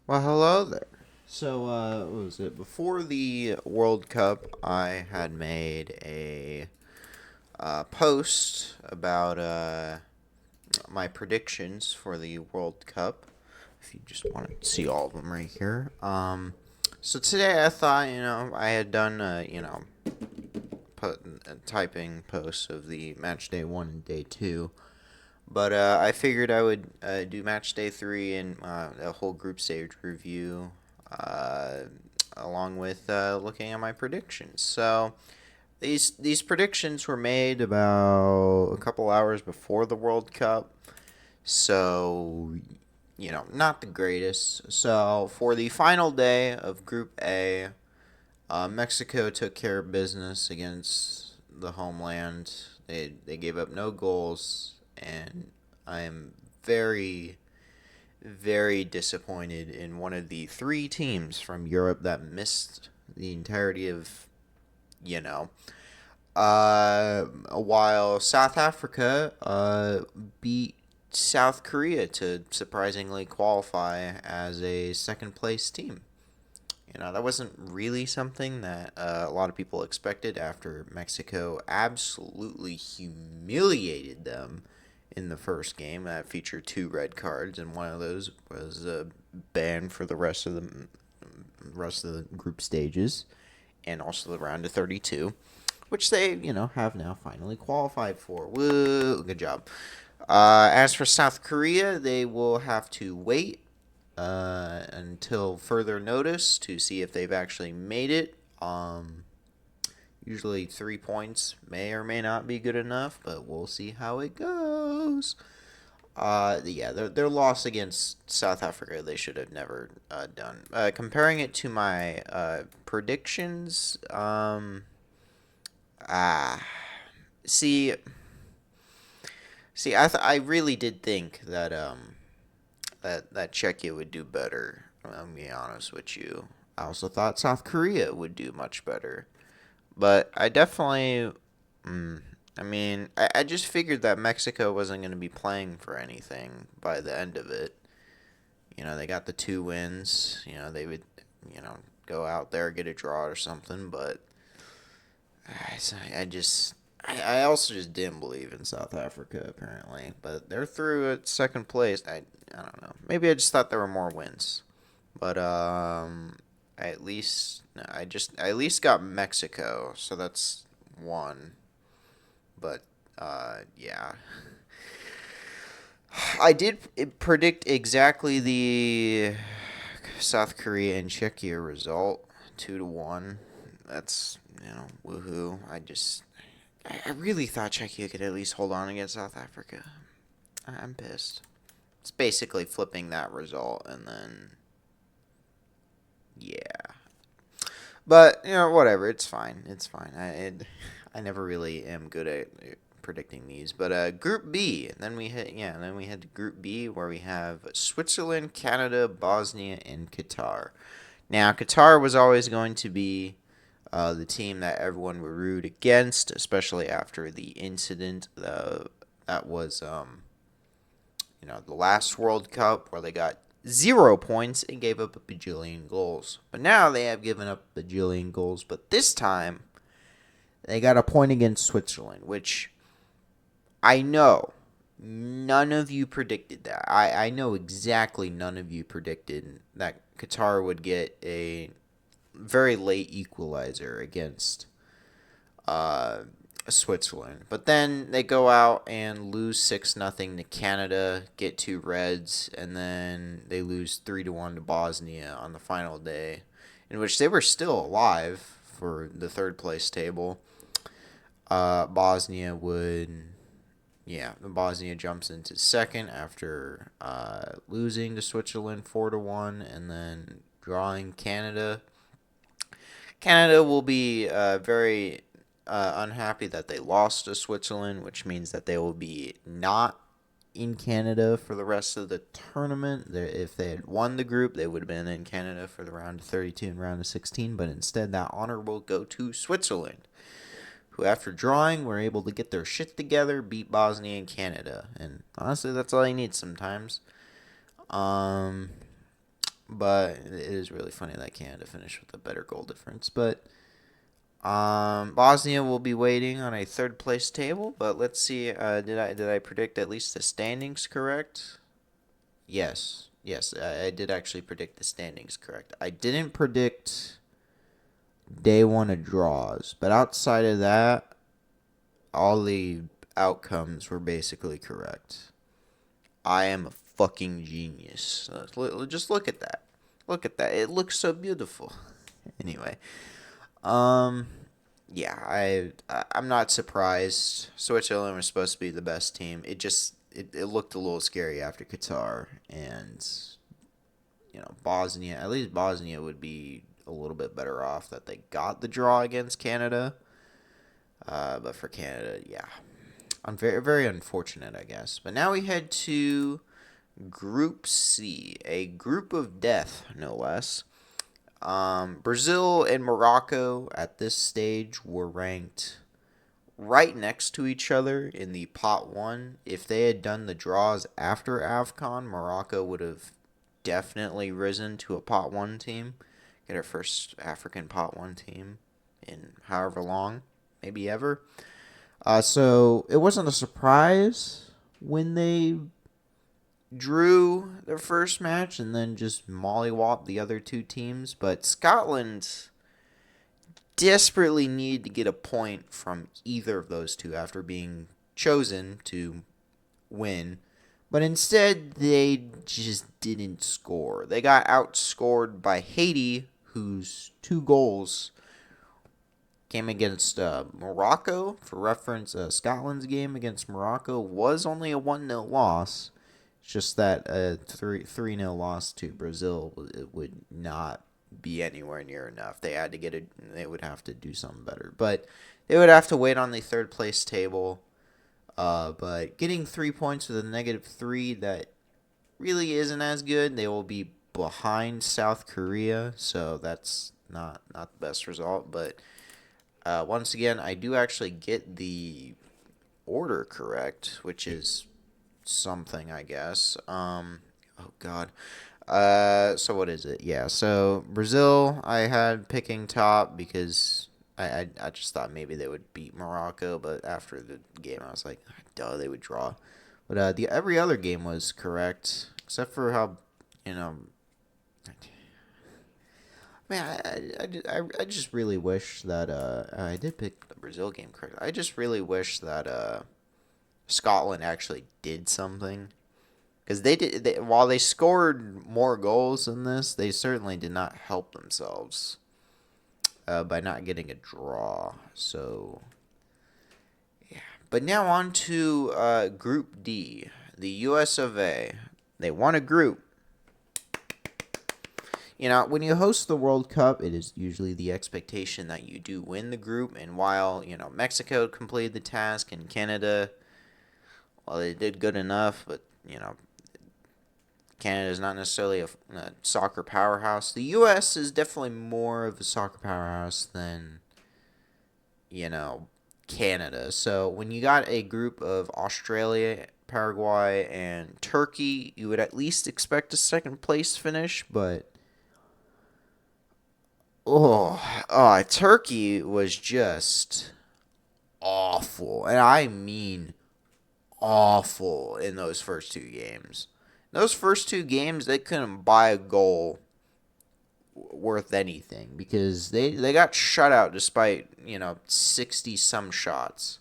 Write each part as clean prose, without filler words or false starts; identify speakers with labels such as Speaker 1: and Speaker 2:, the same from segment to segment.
Speaker 1: Well, hello there. So, what was it? Before the World Cup, I had made a post about my predictions for the World Cup. If you just want to see all of them right here. So today I thought, I had done, put typing posts of the match day 1 and day 2. But I figured I would do match day 3 and a whole group stage review, uh, along with looking at my predictions. So these predictions were made about a couple hours before the World Cup, so not the greatest. So for the final day of Group A, Mexico took care of business against the homeland. They gave up no goals, and I am very very disappointed in one of the three teams from Europe that missed the entirety of you know. While South Africa beat South Korea to surprisingly qualify as a second place team. That wasn't really something that a lot of people expected after Mexico absolutely humiliated them in the first game. That featured two red cards, and one of those was banned for the rest of the group stages, and also the round of 32, which they have now finally qualified for. Woo! Good job. As for South Korea, they will have to wait until further notice to see if they've actually made it. Usually 3 points may or may not be good enough, but we'll see how it goes. Yeah, their loss against South Africa, they should have never done. Comparing it to my predictions, ah, see, I really did think that that Czechia would do better. I'll be honest with you. I also thought South Korea would do much better, but I definitely. I mean, I just figured that Mexico wasn't going to be playing for anything by the end of it. They got the two wins. They would, go out there, get a draw or something, but I just. I also just didn't believe in South Africa, apparently. But they're through at second place. I don't know. Maybe I just thought there were more wins. But I at least got Mexico, so that's one. But yeah, I did predict exactly the South Korea and Czechia result, 2-1. That's woohoo. I really thought Czechia could at least hold on against South Africa. I'm pissed. It's basically flipping that result, and then yeah. But whatever. It's fine. It's fine. I never really am good at predicting these. But Group B. Then we hit. Yeah. Then we head to Group B, where we have Switzerland, Canada, Bosnia, and Qatar. Now, Qatar was always going to be the team that everyone would root against, especially after the incident that was the last World Cup where they got 0 points and gave up a bajillion goals. But now they have given up a bajillion goals, but this time they got a point against Switzerland, which I know none of you predicted that. I know exactly none of you predicted that Qatar would get a very late equalizer against uh, Switzerland. But then they go out and lose 6-0 to Canada, get two reds, and then they lose 3-1 to Bosnia on the final day, in which they were still alive for the third place table. Bosnia would. Yeah, Bosnia jumps into second after losing to Switzerland 4-1, and then drawing Canada. Canada will be very unhappy that they lost to Switzerland, which means that they will be not in Canada for the rest of the tournament. If they had won the group, they would have been in Canada for the round of 32 and round of 16, but instead that honor will go to Switzerland, who after drawing were able to get their shit together, beat Bosnia and Canada. And honestly, that's all you need sometimes. Um, but it is really funny that Canada finished with a better goal difference. But Bosnia will be waiting on a third place table. But let's see. Did I predict at least the standings correct? Yes, yes, I did actually predict the standings correct. I didn't predict day one of draws, but outside of that, all the outcomes were basically correct. I am a fucking genius. Just look at that. Look at that. It looks so beautiful. Anyway, um, yeah, I'm not surprised. Switzerland was supposed to be the best team. It looked a little scary after Qatar, and Bosnia. At least Bosnia would be a little bit better off that they got the draw against Canada. But for Canada, yeah, very very unfortunate, I guess. But now we head to Group C, a group of death, no less. Brazil and Morocco at this stage were ranked right next to each other in the pot one. If they had done the draws after AFCON, Morocco would have definitely risen to a pot one team. Get our first African pot one team in however long, maybe ever. So it wasn't a surprise when they drew their first match and then just mollywopped the other two teams. But Scotland desperately needed to get a point from either of those two after being chosen to win. But instead, they just didn't score. They got outscored by Haiti, whose 2 goals came against Morocco. For reference, Scotland's game against Morocco was only a 1-0 loss. It's just that a 3-0 loss to Brazil would not be anywhere near enough. They had to get it. They would have to do something better. But they would have to wait on the third place table. But getting 3 points with a -3, that really isn't as good. They will be behind South Korea, so that's not the best result. But once again, I do actually get the order correct, which is something, I guess. Oh God. So what is it? Yeah. So Brazil, I had picking top because I just thought maybe they would beat Morocco, but after the game, I was like, duh, they would draw. But the every other game was correct except for how, you know. Man, I just really wish that I did pick the Brazil game correct. I just really wish that Scotland actually did something. Because while they scored more goals than this, they certainly did not help themselves by not getting a draw. So, yeah. But now on to Group D. The US of A. They won a group. When you host the World Cup, it is usually the expectation that you do win the group. And while, Mexico completed the task and Canada, well, they did good enough, but, Canada is not necessarily a soccer powerhouse. The U.S. is definitely more of a soccer powerhouse than, Canada. So when you got a group of Australia, Paraguay, and Turkey, you would at least expect a second place finish. But Turkey was just awful, and I mean awful in those first 2 games. Those first 2 games, they couldn't buy a goal worth anything because they got shut out despite 60 some shots.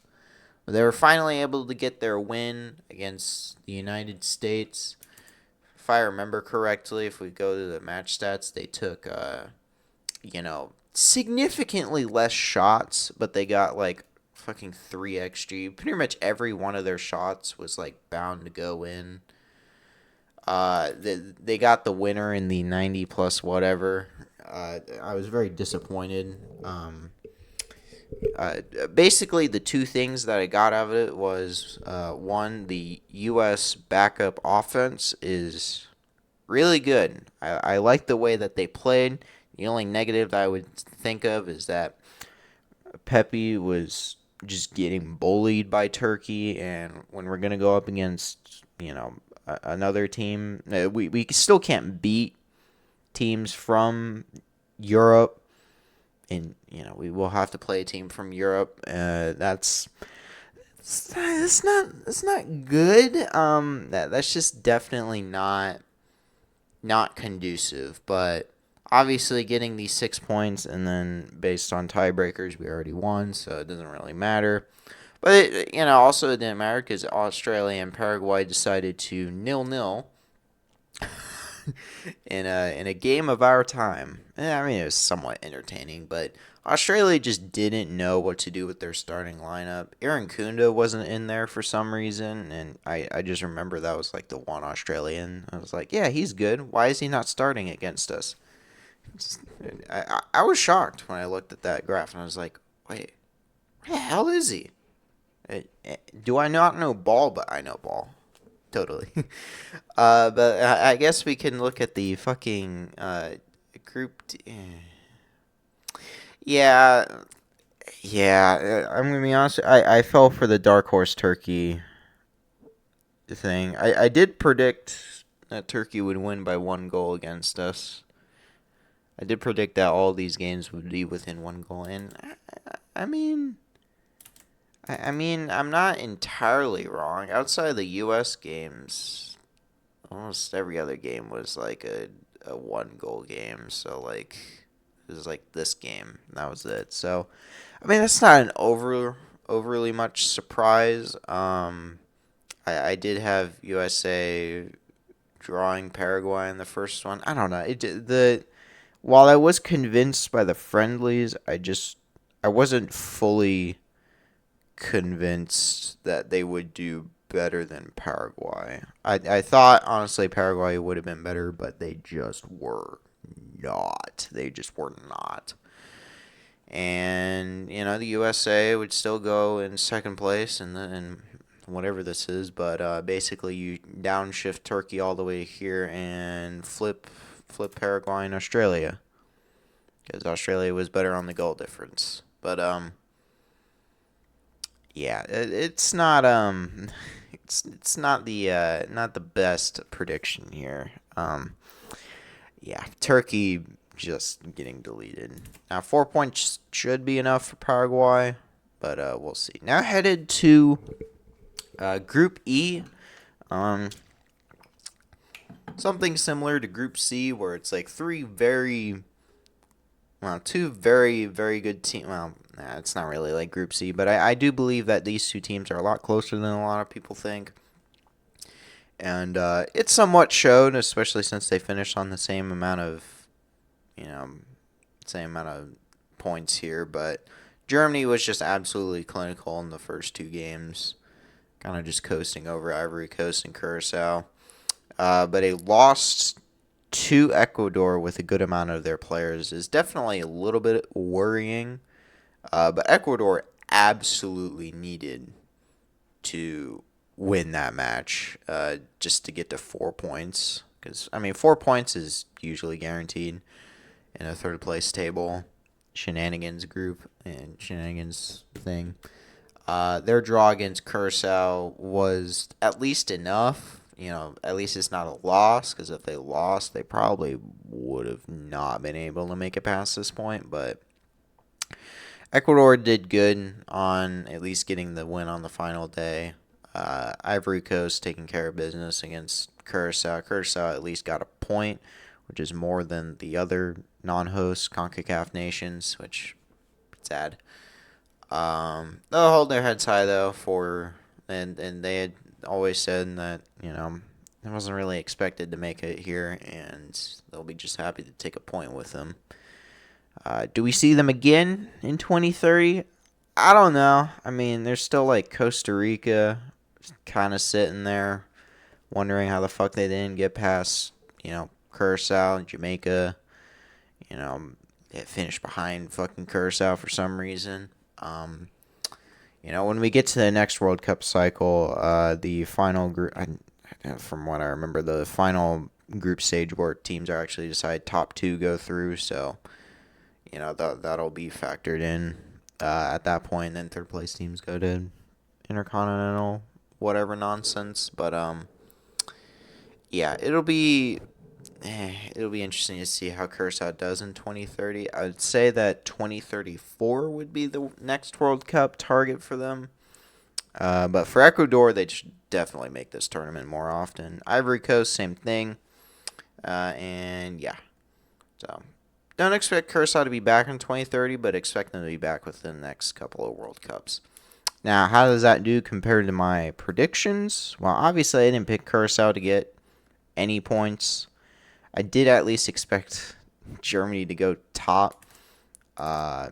Speaker 1: But they were finally able to get their win against the United States. If I remember correctly, if we go to the match stats, they took significantly less shots, but they got like fucking 3 XG. Pretty much every one of their shots was like bound to go in. They got the winner in the 90 plus whatever. I was very disappointed. Basically, the 2 things that I got out of it was one, the U.S. backup offense is really good. I like the way that they played. The only negative that I would think of is that Pepe was just getting bullied by Turkey, and when we're gonna go up against another team, we still can't beat teams from Europe, and we will have to play a team from Europe. It's not good. That's just definitely not conducive. But obviously, getting these 6 points and then based on tiebreakers, we already won, so it doesn't really matter. But also it didn't matter because Australia and Paraguay decided to 0-0 in a game of our time. I mean, it was somewhat entertaining, but Australia just didn't know what to do with their starting lineup. Aaron Kunda wasn't in there for some reason, and I just remember that was like the one Australian. I was like, yeah, he's good. Why is he not starting against us? I was shocked when I looked at that graph, and I was like, wait, where the hell is he? Do I not know ball? But I know ball. Totally. But I guess we can look at the fucking group. Yeah, yeah. I'm gonna be honest. I fell for the dark horse Turkey thing. I did predict that Turkey would win by 1 goal against us. I did predict that all these games would be within 1 goal, and I mean. I'm not entirely wrong. Outside of the U.S. games, almost every other game was like a 1 goal game. So, like, it was like this game. And that was it. So, I mean, that's not an overly much surprise. I did have USA drawing Paraguay in the first one. I don't know. While I was convinced by the friendlies, I wasn't fully convinced that they would do better than Paraguay. I thought, honestly, Paraguay would have been better, but they just were not. They just were not. And, the USA would still go in second place and whatever this is, but basically you downshift Turkey all the way here and flip Paraguay and Australia. Because Australia was better on the goal difference. But, yeah, it's not it's not the best prediction here. Yeah, Turkey just getting deleted. Now 4 points should be enough for Paraguay, but we'll see. Now headed to Group E. Um, Something similar to Group C, where it's like two very, very good teams. Well, nah, it's not really like Group C, but I do believe that these two teams are a lot closer than a lot of people think. And it somewhat showed, especially since they finished on the you know, same amount of points here. But Germany was just absolutely clinical in the first 2 games, kind of just coasting over Ivory Coast and Curacao. But a loss to Ecuador with a good amount of their players is definitely a little bit worrying. But Ecuador absolutely needed to win that match just to get to 4 points. Because, 4 points is usually guaranteed in a third place table shenanigans group and shenanigans thing. Their draw against Curacao was at least enough. At least it's not a loss, because if they lost, they probably would have not been able to make it past this point. But Ecuador did good on at least getting the win on the final day. Ivory Coast taking care of business against Curacao. Curacao at least got a point, which is more than the other non-host CONCACAF nations, which is sad. They'll hold their heads high though and they had always said that I wasn't really expected to make it here, and they'll be just happy to take a point with them. Do we see them again in 2030? I don't know. There's still like Costa Rica kind of sitting there wondering how the fuck they didn't get past, Curacao and Jamaica. They finished behind fucking Curacao for some reason. When we get to the next World Cup cycle, the final group, from what I remember, the final group stage where teams are actually decide top 2 go through, so that'll be factored in at that point. Then third place teams go to intercontinental whatever nonsense, but yeah, it'll be it'll be interesting to see how Curacao does in 2030. I would say that 2034 would be the next World Cup target for them. But for Ecuador, they should definitely make this tournament more often. Ivory Coast, same thing. And yeah, so don't expect Curacao to be back in 2030, but expect them to be back within the next couple of World Cups. Now, how does that do compared to my predictions? Well, obviously, I didn't pick Curacao to get any points. I did at least expect Germany to go top.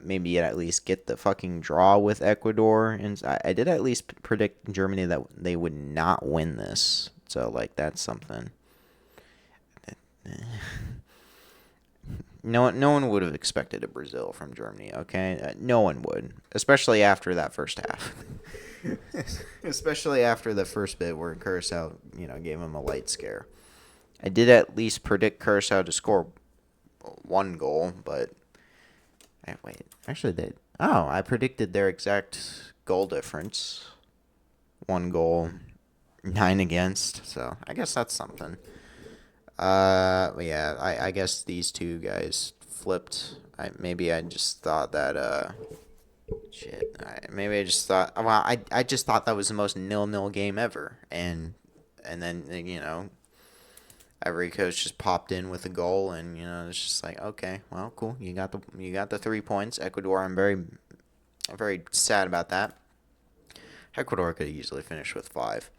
Speaker 1: Maybe at least get the fucking draw with Ecuador. And I did at least predict Germany that they would not win this. So, like, that's something. No one would have expected a Brazil from Germany, okay? No one would, especially after that first half. Especially after the first bit where Curacao, gave him a light scare. I did at least predict Curacao to score one goal, but wait, actually they. Oh, I predicted their exact goal difference. One goal, 9 against. So I guess that's something. Yeah, I guess these two guys flipped. Maybe I just thought that shit. Maybe I just thought. Well, I just thought that was the most 0-0 game ever, and then Ivory Coast just popped in with a goal, and it's just like, okay, well, cool. You got the 3 points. Ecuador, I'm very sad about that. Ecuador could easily finish with 5,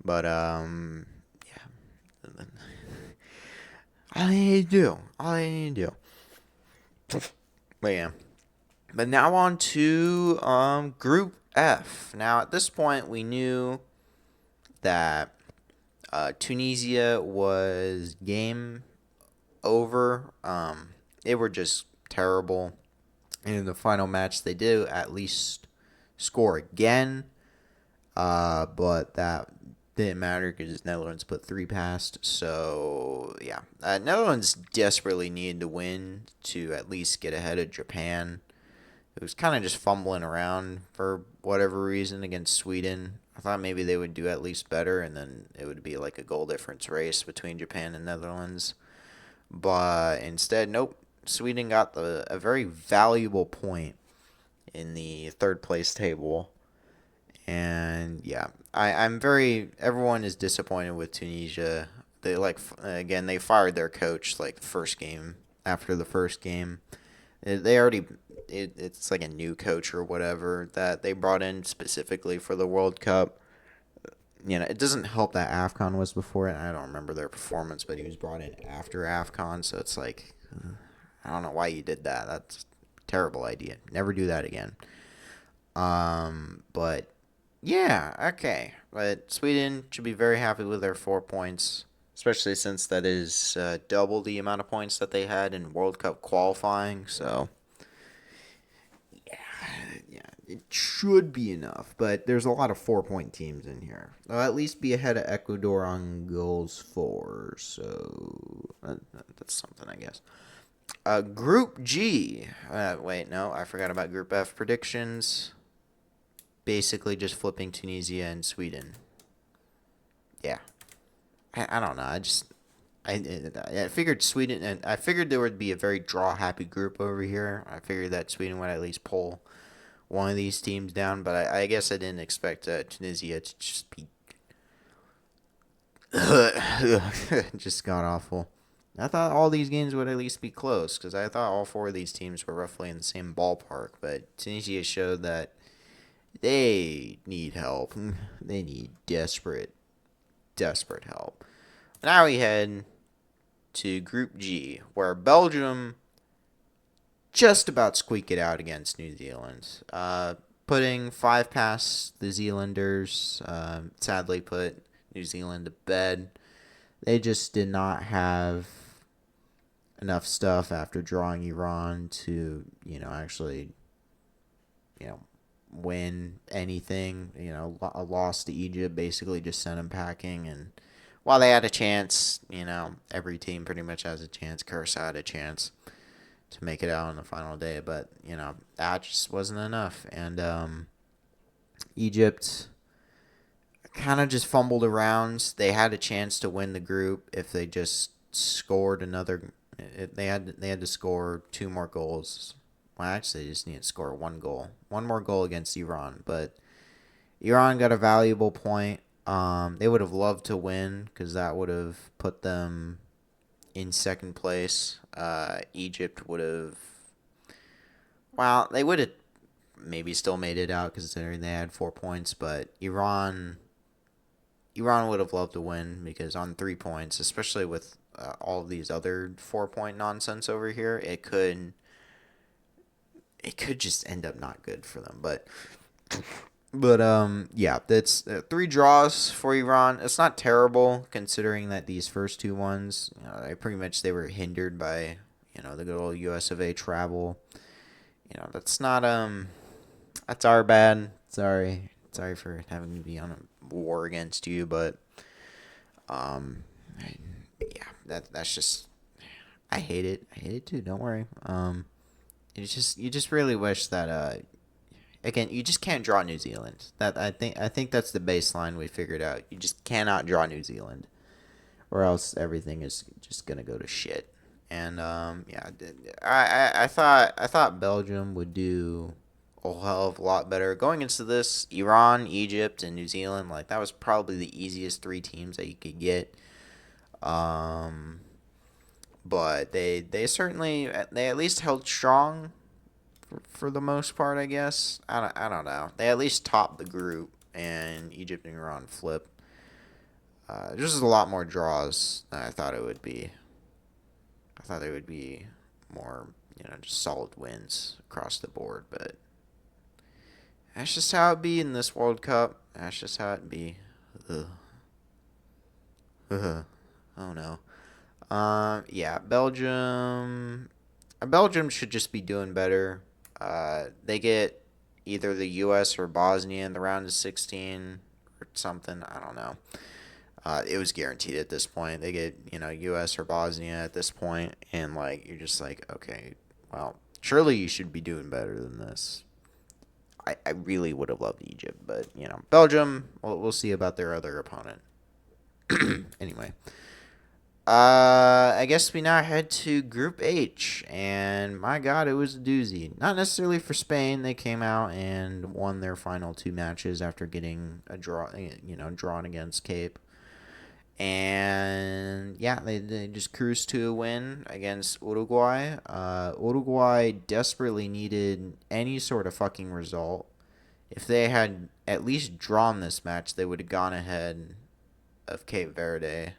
Speaker 1: but yeah. All I need to do. But yeah. But now on to Group F. Now at this point we knew that Tunisia was game over. They were just terrible. In the final match, they did at least score again, but that didn't matter because Netherlands put 3 past. So yeah, Netherlands desperately needed to win to at least get ahead of Japan. It was kind of just fumbling around for whatever reason against Sweden. I thought maybe they would do at least better, and then it would be like a goal difference race between Japan and Netherlands. But instead, nope. Sweden got a very valuable point in the third place table. And yeah, everyone is disappointed with Tunisia. They fired their coach like first game after the first game. It's like a new coach or whatever that they brought in specifically for the World Cup. It doesn't help that AFCON was before it. I don't remember their performance, but he was brought in after AFCON, so it's like, I don't know why you did that. That's a terrible idea. Never do that again. But yeah, okay. But Sweden should be very happy with their 4 points, especially since that is double the amount of points that they had in World Cup qualifying. So yeah, it should be enough. But there's a lot of 4-point teams in here. They'll at least be ahead of Ecuador on goals for. So that's something, I guess. Group G. Wait, no, I forgot about Group F predictions. Basically, just flipping Tunisia and Sweden. Yeah, I don't know. I figured Sweden, and I figured there would be a very draw happy group over here. I figured that Sweden would at least pull one of these teams down, but I guess I didn't expect Tunisia to just be just god awful. I thought all these games would at least be close because I thought all 4 of these teams were roughly in the same ballpark. But Tunisia showed that they need help. They need desperate help. Now we head to Group G, where Belgium just about squeaked it out against New Zealand. Putting 5 past the Zealanders, sadly put New Zealand to bed. They just did not have enough stuff after drawing Iran to, actually, win anything. A loss to Egypt basically just sent them packing. And while they had a chance, every team pretty much has a chance. Curacao had a chance to make it out on the final day, but that just wasn't enough. And Egypt kind of just fumbled around. They had a chance to win the group if they just scored another. They had to score 2 more goals. Well, actually, they just need to score 1 goal, 1 more goal against Iran. But Iran got a valuable point. They would have loved to win because that would have put them in second place. Egypt would have. Well, they would have maybe still made it out considering they had 4 points, but Iran would have loved to win because on 3 points, especially with all of these other 4 point nonsense over here, it could just end up not good for them. But yeah, that's 3 draws for Iran. It's not terrible considering that these first 2 ones, pretty much they were hindered by the good old U.S. of A. travel. That's not that's our bad. Sorry for having to be on a war against you, but um, yeah, that's just I hate it. I hate it too. Don't worry. You just really wish that again, you just can't draw New Zealand. I think that's the baseline we figured out. You just cannot draw New Zealand, or else everything is just gonna go to shit. And yeah, I thought Belgium would do a hell of a lot better going into this. Iran, Egypt, and New Zealand, like that was probably the easiest 3 teams that you could get. Um, but they at least held strong for the most part, I guess. I don't know. They at least topped the group, and Egypt and Iran flip. Just a lot more draws than I thought it would be. I thought there would be more, just solid wins across the board, but that's just how it be in this World Cup. That's just how it be. Ugh. Ugh. Oh no. Yeah, Belgium. Belgium should just be doing better. They get either the U.S. or Bosnia in the round of 16 or something. I don't know. It was guaranteed at this point. They get U.S. or Bosnia at this point, and like you're just like, okay, well, surely you should be doing better than this. I really would have loved Egypt, but Belgium. We'll see about their other opponent. Anyway, I guess we now head to Group H, and my God, it was a doozy. Not necessarily for Spain. They came out and won their final 2 matches after getting a draw, drawn against Cape. And yeah, they just cruised to a win against Uruguay. Uruguay desperately needed any sort of fucking result. If they had at least drawn this match, they would have gone ahead of Cape Verde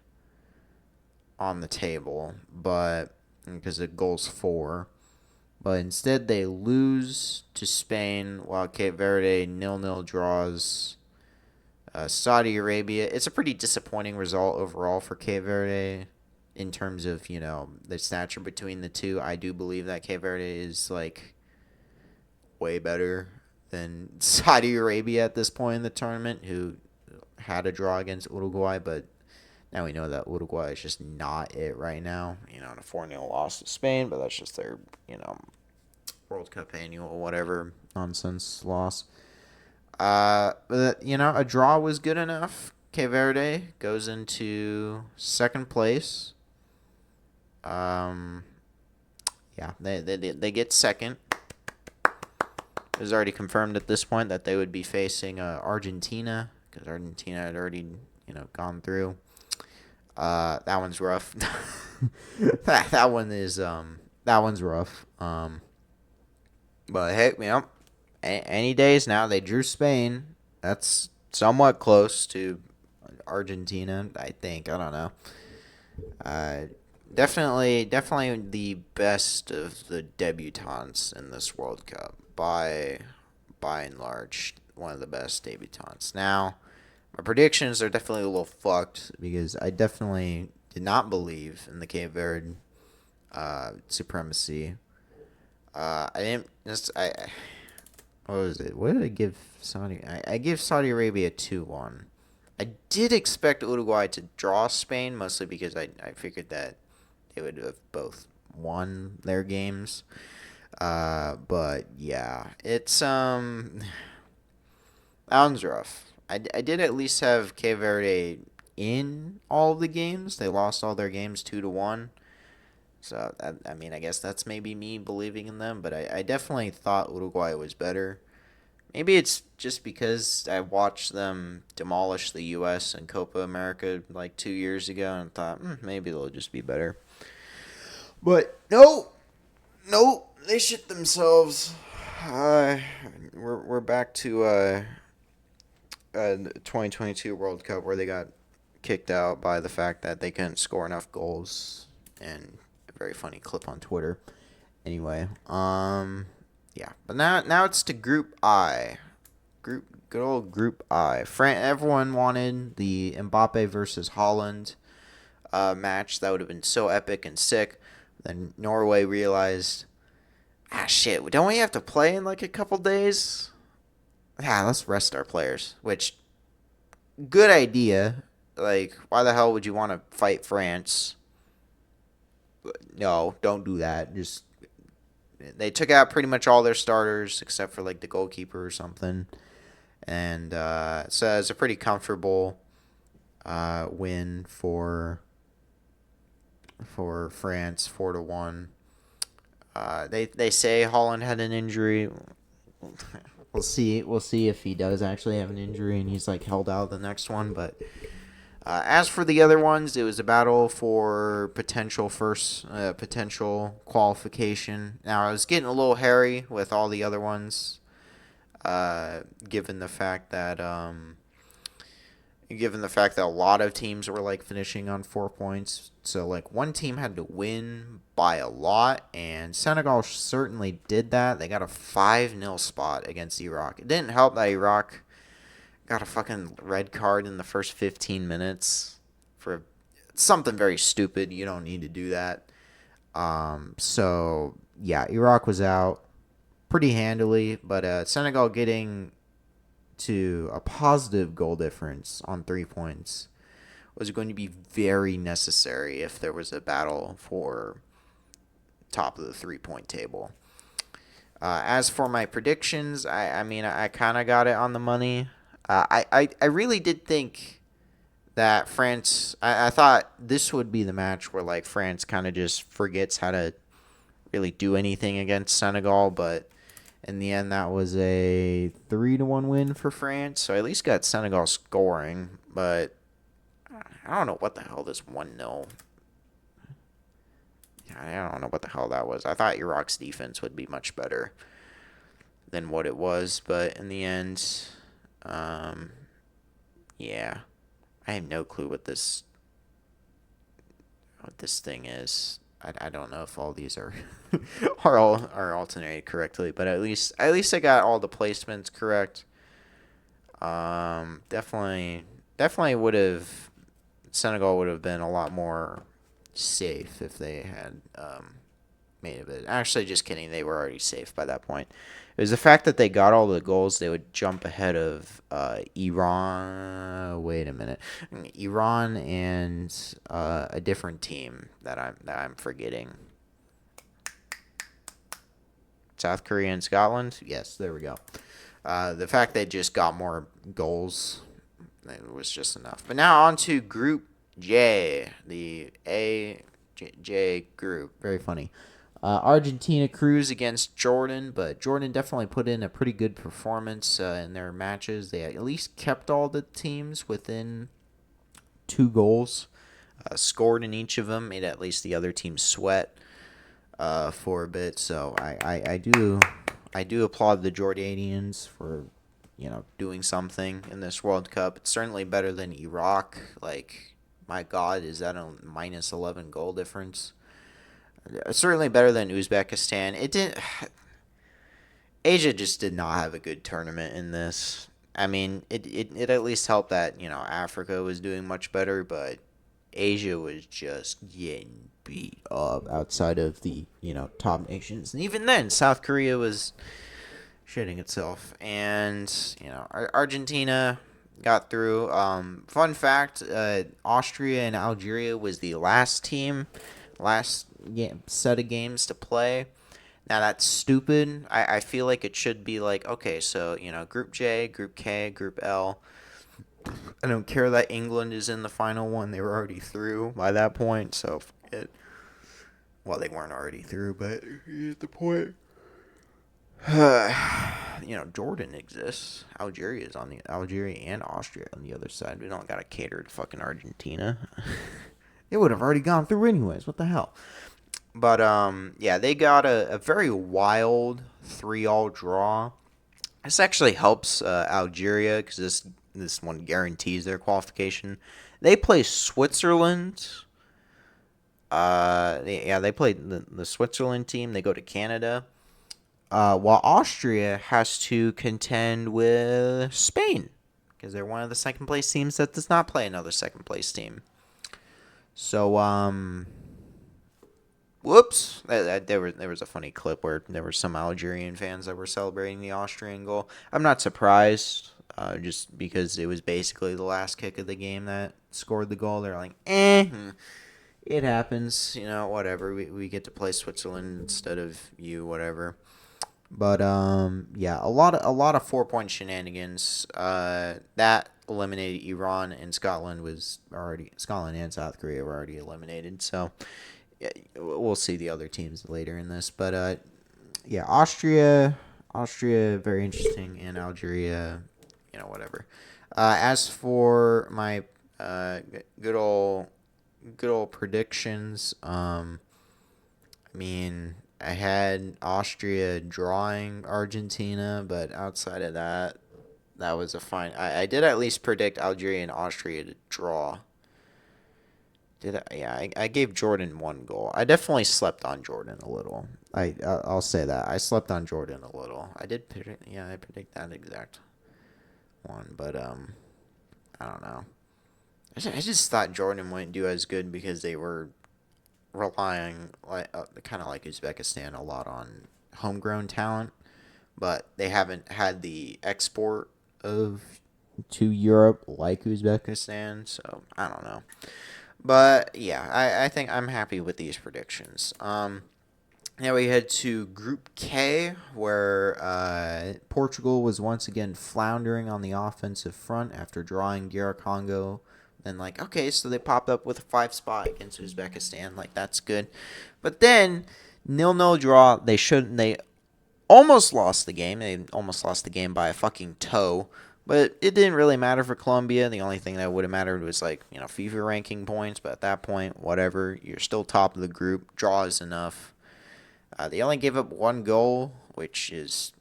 Speaker 1: on the table, but because it goals 4. But instead, they lose to Spain while Cape Verde 0-0 draws Saudi Arabia. It's a pretty disappointing result overall for Cape Verde in terms of, the stature between the two. I do believe that Cape Verde is, like, way better than Saudi Arabia at this point in the tournament, who had a draw against Uruguay, but now we know that Uruguay is just not it right now. A 4-0 loss to Spain, but that's just their, World Cup annual, whatever, nonsense loss. But, a draw was good enough. Cape Verde goes into second place. Yeah, they get second. It was already confirmed at this point that they would be facing Argentina because Argentina had already, gone through. That one's rough. that one is that one's rough. But hey, any days now they drew Spain. That's somewhat close to Argentina, I think. I don't know. Definitely the best of the debutantes in this World Cup by and large, one of the best debutantes. Now, my predictions are definitely a little fucked because I definitely did not believe in the Cape Verde supremacy. I didn't. What was it? What did I give Saudi? I give Saudi Arabia 2-1. I did expect Uruguay to draw Spain, mostly because I figured that they would have both won their games. But yeah, it's that one's rough. I did at least have Cape Verde in all of the games. They lost all their games 2-1. So, I mean, I guess that's maybe me believing in them, but I definitely thought Uruguay was better. Maybe it's just because I watched them demolish the U.S. in Copa America like 2 years ago and thought, maybe they'll just be better. But no, they shit themselves. We're back to 2022 World Cup where they got kicked out by the fact that they couldn't score enough goals, and a very funny clip on Twitter. Anyway, yeah, but now it's to Group I, good old Group I. Everyone wanted the Mbappe versus Holland match. That would have been so epic and sick. Then Norway realized, shit, don't we have to play in like a couple days? Yeah, let's rest our players. Which, good idea. Like, why the hell would you want to fight France? No, don't do that. Just they took out pretty much all their starters except for like the goalkeeper or something, and so it's a pretty comfortable win for France, 4-1. They say Holland had an injury. We'll see. We'll see if he does actually have an injury and he's like held out the next one. But as for the other ones, it was a battle for potential qualification. Now, I was getting a little hairy with all the other ones, given the fact that a lot of teams were like finishing on 4 points. So like one team had to win by a lot, and Senegal certainly did that. They got a 5-0 spot against Iraq. It didn't help that Iraq got a fucking red card in the first 15 minutes for something very stupid. You don't need to do that. So yeah, Iraq was out pretty handily, but Senegal getting to a positive goal difference on 3 points was going to be very necessary if there was a battle for top of the 3-point table. As for my predictions, I mean, I kind of got it on the money. I really did think that France, I thought this would be the match where like France kind of just forgets how to really do anything against Senegal, but in the end, that was a 3-1 win for France. So I at least got Senegal scoring, but I don't know what the hell this 1-0. I don't know what the hell that was. I thought Iraq's defense would be much better than what it was, but in the end, yeah, I have no clue what this thing is. I don't know if all these are are alternated correctly, but at least I got all the placements correct. Definitely would have Senegal would have been a lot more safe if they had made it. Actually, just kidding. They were already safe by that point. It was the fact that they got all the goals. They would jump ahead of Iran. Wait a minute, Iran and a different team that I'm forgetting. South Korea and Scotland. Yes, there we go. The fact they just got more goals, it was just enough. But now on to Group J, the J group. Very funny. Argentina cruised against Jordan, but Jordan definitely put in a pretty good performance in their matches. They at least kept all the teams within 2 goals, scored in each of them, made at least the other team sweat for a bit. So I do applaud the Jordanians for doing something in this World Cup. It's certainly better than Iraq. Like, my God, is that a minus 11 goal difference? Certainly better than Uzbekistan. Asia just did not have a good tournament in this. I mean, it at least helped that, Africa was doing much better, but Asia was just getting beat up outside of the, top nations. And even then, South Korea was shitting itself. And, Argentina got through. Fun fact, Austria and Algeria was the last set of games to play. Now, that's stupid. I feel like it should be like, okay, so, Group J, Group K, Group L. I don't care that England is in the final one. They were already through by that point, so it. Well, they weren't already through, but you get the point. Jordan exists. Algeria and Austria on the other side. We don't gotta cater to fucking Argentina. It would have already gone through anyways. What the hell? But yeah, they got a very wild 3-all draw. This actually helps Algeria because this one guarantees their qualification. They play Switzerland. They play the Switzerland team. They go to Canada. While Austria has to contend with Spain because they're one of the second place teams that does not play another second place team. So whoops! There was a funny clip where there were some Algerian fans that were celebrating the Austrian goal. I'm not surprised, just because it was basically the last kick of the game that scored the goal. They're like, it happens, whatever. We get to play Switzerland instead of you, whatever. But yeah, a lot of 4-point shenanigans. That eliminated Iran, and Scotland and South Korea were already eliminated. So yeah, we'll see the other teams later in this. But yeah, Austria, very interesting, and Algeria, whatever. As for my good old predictions, I mean, I had Austria drawing Argentina, but outside of that, that was a fine. I did at least predict Algeria and Austria to draw. Did I? Yeah, I gave Jordan one goal. I definitely slept on Jordan a little. I'll say that I slept on Jordan a little. I did predict. Yeah, I predict that exact one, but I don't know. I just thought Jordan wouldn't do as good because they were relying kind of like Uzbekistan a lot on homegrown talent, but they haven't had the export of to Europe like Uzbekistan. So I don't know, but yeah, I think I'm happy with these predictions. Now we head to Group K, where Portugal was once again floundering on the offensive front after drawing DR Congo. Then, okay, so they popped up with a 5 spot against Uzbekistan. That's good. But then, 0-0 draw. They almost lost the game. They almost lost the game by a fucking toe. But it didn't really matter for Colombia. The only thing that would have mattered was, FIFA ranking points. But at that point, whatever. You're still top of the group. Draw is enough. They only gave up one goal, which is,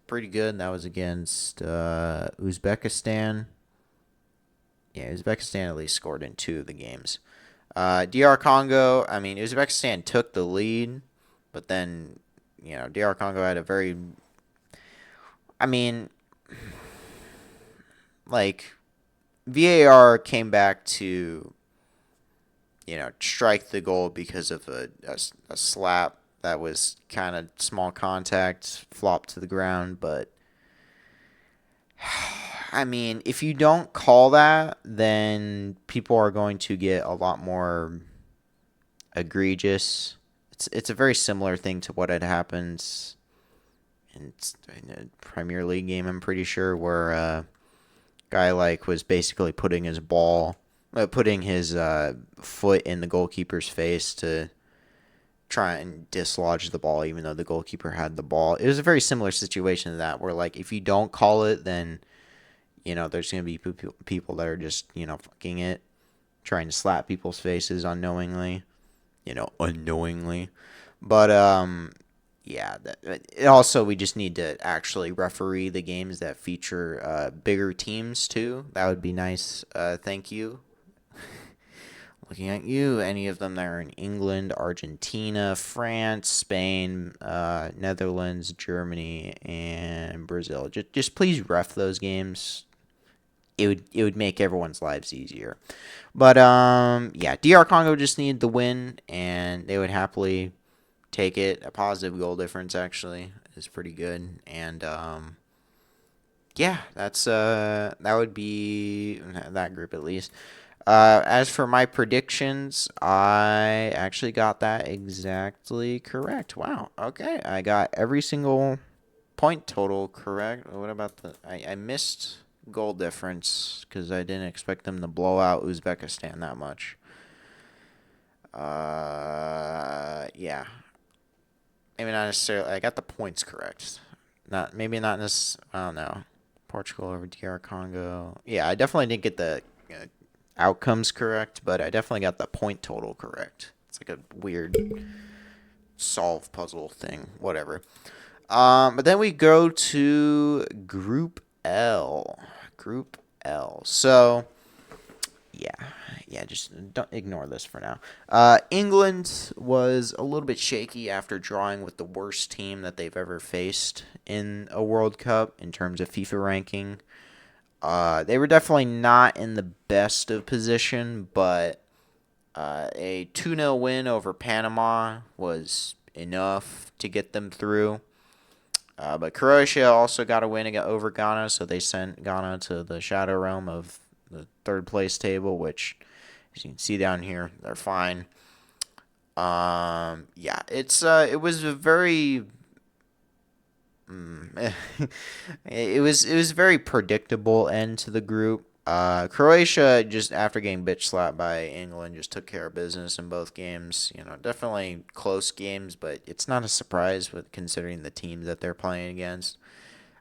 Speaker 1: pretty good. That was against Uzbekistan. Yeah, Uzbekistan at least scored in 2 of the games. DR Congo, I mean, Uzbekistan took the lead, but then, DR Congo had a very, I mean, VAR came back to, strike the goal because of a slap that was kind of small contact, flopped to the ground, but I mean, if you don't call that, then people are going to get a lot more egregious. It's a very similar thing to what had happened in a Premier League game, I'm pretty sure, where a guy was basically putting his foot in the goalkeeper's face to try and dislodge the ball, even though the goalkeeper had the ball. It was a very similar situation to that, where if you don't call it, then there's going to be people that are just, fucking it, trying to slap people's faces unknowingly, unknowingly. But, yeah, also we just need to actually referee the games that feature bigger teams, too. That would be nice. Thank you. Looking at you, any of them that are in England, Argentina, France, Spain, Netherlands, Germany, and Brazil. Just please ref those games. It would make everyone's lives easier. But yeah, DR Congo just needed the win, and they would happily take it. A positive goal difference actually is pretty good, and yeah, that would be that group at least. As for my predictions, I actually got that exactly correct. Wow. Okay, I got every single point total correct. What about I missed goal difference because I didn't expect them to blow out Uzbekistan that much. Yeah. Maybe not necessarily. I got the points correct. Maybe not necessarily. I don't know. Portugal over DR Congo. Yeah, I definitely didn't get the outcomes correct, but I definitely got the point total correct. It's like a weird solve puzzle thing. Whatever. But then we go to Group L. Group L. So yeah, just don't ignore this for now. England was a little bit shaky after drawing with the worst team that they've ever faced in a World Cup in terms of FIFA ranking. They were definitely not in the best of position, but a 2-0 win over Panama was enough to get them through. But Croatia also got a win over Ghana, so they sent Ghana to the shadow realm of the third place table, which, as you can see down here, they're fine. Yeah, it was a very it was a very predictable end to the group. Croatia, just after getting bitch slapped by England, just took care of business in both games. Definitely close games, but it's not a surprise with considering the teams that they're playing against.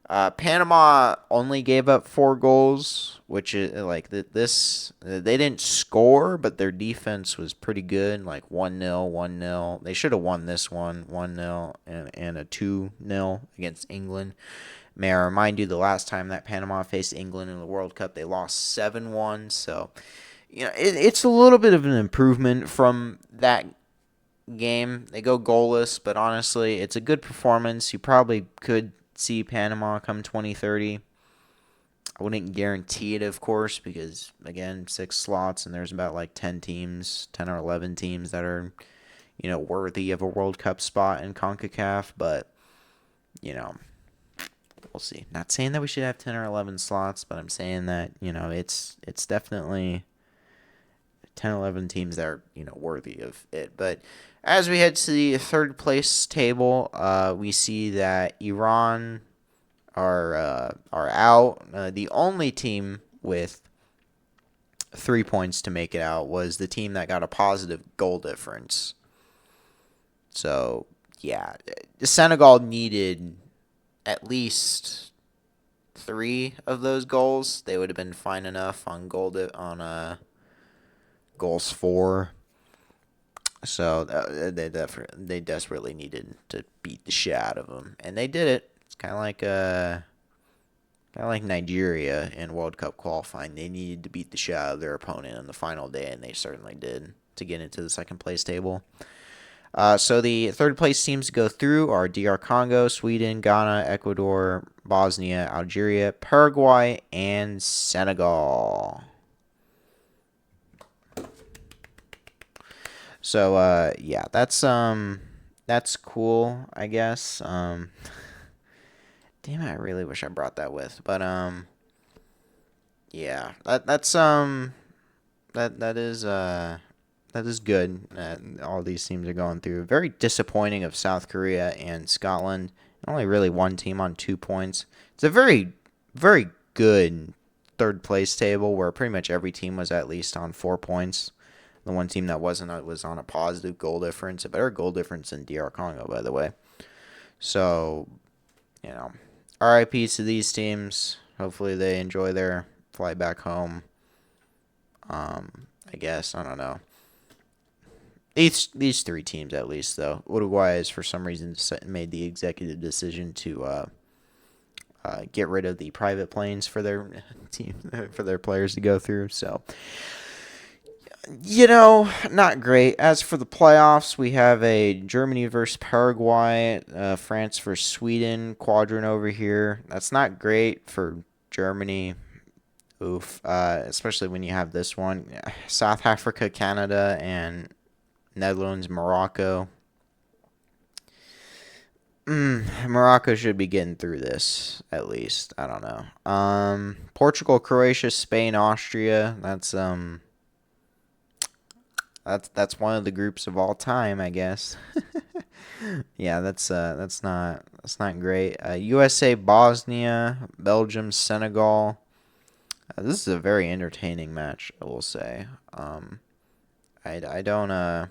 Speaker 1: Panama only gave up 4 goals, which is like this. They didn't score, but their defense was pretty good. Like 1-0, 1-0. They should have won this one 1-0 and a 2-0 against England. May I remind you, the last time that Panama faced England in the World Cup, they lost 7-1. So, it's a little bit of an improvement from that game. They go goalless, but honestly, it's a good performance. You probably could see Panama come 2030. I wouldn't guarantee it, of course, because, again, 6 slots, and there's about like 10 or 11 teams that are, worthy of a World Cup spot in CONCACAF, but, we'll see. Not saying that we should have 10 or 11 slots, but I'm saying that, it's definitely 10, 11 teams that are, worthy of it. But as we head to the third place table, we see that Iran are out. The only team with 3 points to make it out was the team that got a positive goal difference. So, yeah, Senegal needed at least 3 of those goals. They would have been fine enough on goals for. So they desperately needed to beat the shit out of them, and they did it. It's kind of like Nigeria in World Cup qualifying. They needed to beat the shit out of their opponent on the final day, and they certainly did to get into the second place table. So the third place teams to go through are DR Congo, Sweden, Ghana, Ecuador, Bosnia, Algeria, Paraguay, and Senegal. So yeah, that's cool, I guess. Damn it, I really wish I brought that with, but yeah, that is good. All these teams are going through. Very disappointing of South Korea and Scotland. Only really one team on 2 points. It's a very, very good third place table where pretty much every team was at least on 4 points. The one team that wasn't was on a positive goal difference, a better goal difference than DR Congo, by the way. So, RIPs to these teams. Hopefully they enjoy their flight back home. I guess, I don't know. These 3 teams, at least, though. Uruguay has, for some reason, made the executive decision to get rid of the private planes for their team, for their players to go through. So, not great. As for the playoffs, we have a Germany versus Paraguay, France versus Sweden quadrant over here. That's not great for Germany. Oof. Especially when you have this one. South Africa, Canada, and Netherlands, Morocco. Morocco should be getting through this, at least. I don't know. Portugal, Croatia, Spain, Austria. That's one of the groups of all time, I guess. Yeah, that's not great. USA, Bosnia, Belgium, Senegal. This is a very entertaining match, I will say. I don't I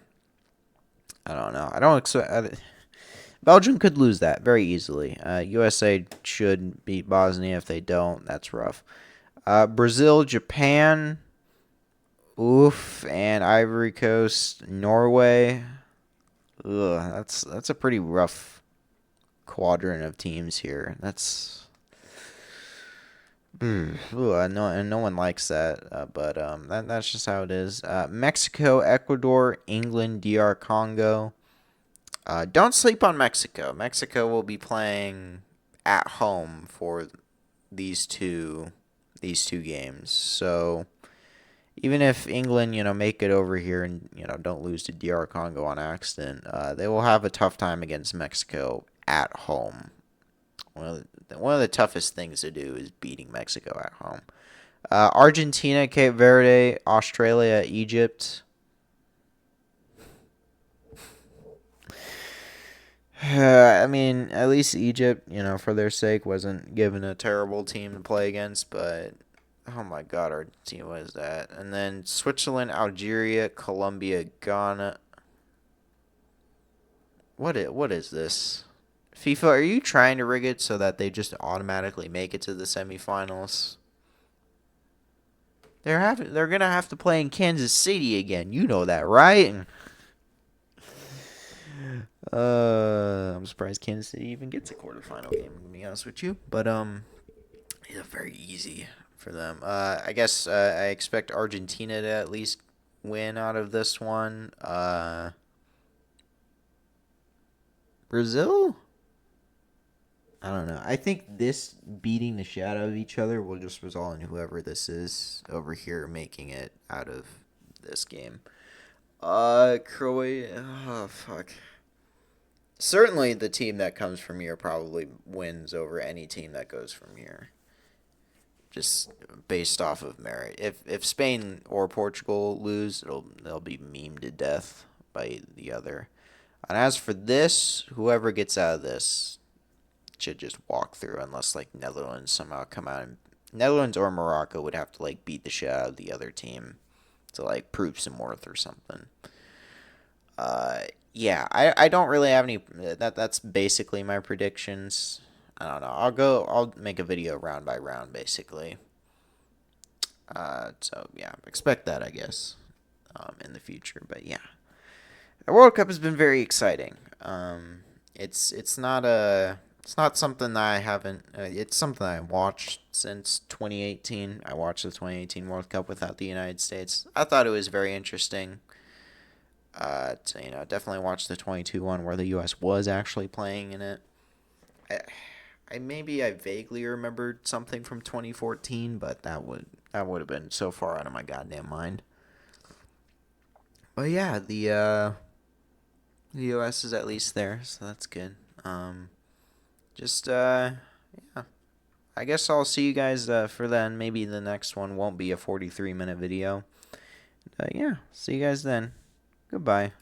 Speaker 1: don't know. I don't expect. Belgium could lose that very easily. USA should beat Bosnia. If they don't, that's rough. Brazil, Japan, oof, and Ivory Coast, Norway. Ugh, that's a pretty rough quadrant of teams here. That's no one likes that, but that's just how it is. Mexico, Ecuador, England, DR Congo. Don't sleep on Mexico. Mexico will be playing at home for these two games. So even if England, make it over here and don't lose to DR Congo on accident, they will have a tough time against Mexico at home. One of the toughest things to do is beating Mexico at home. Argentina, Cape Verde, Australia, Egypt. I mean, at least Egypt, for their sake, wasn't given a terrible team to play against, but oh my God, Argentina was that. And then Switzerland, Algeria, Colombia, Ghana. What is this? FIFA, are you trying to rig it so that they just automatically make it to the semifinals? They're gonna have to play in Kansas City again. You know that, right? I'm surprised Kansas City even gets a quarterfinal game. To be honest with you, but yeah, very easy for them. I guess I expect Argentina to at least win out of this one. Brazil? I don't know. I think this beating the shit out of each other will just result in whoever this is over here making it out of this game. Croatia. Oh, fuck. Certainly the team that comes from here probably wins over any team that goes from here. Just based off of merit. If Spain or Portugal lose, they'll be memed to death by the other. And as for this, whoever gets out of this should just walk through unless like Netherlands somehow come out and Netherlands or Morocco would have to like beat the shit out of the other team to like prove some worth or something. Uh yeah, I don't really have any that's basically my predictions. I don't know. I'll make a video round by round basically. So yeah, expect that I guess in the future. But yeah, the World Cup has been very exciting. It's not something that I haven't. It's something I watched since 2018. I watched the 2018 World Cup without the United States. I thought it was very interesting. Definitely watched the 22 one where the U.S. was actually playing in it. I, I vaguely remembered something from 2014, but that would have been so far out of my goddamn mind. But yeah, the U.S. is at least there, so that's good. Just yeah. I guess I'll see you guys for then. Maybe the next one won't be a 43-minute video. Yeah, see you guys then. Goodbye.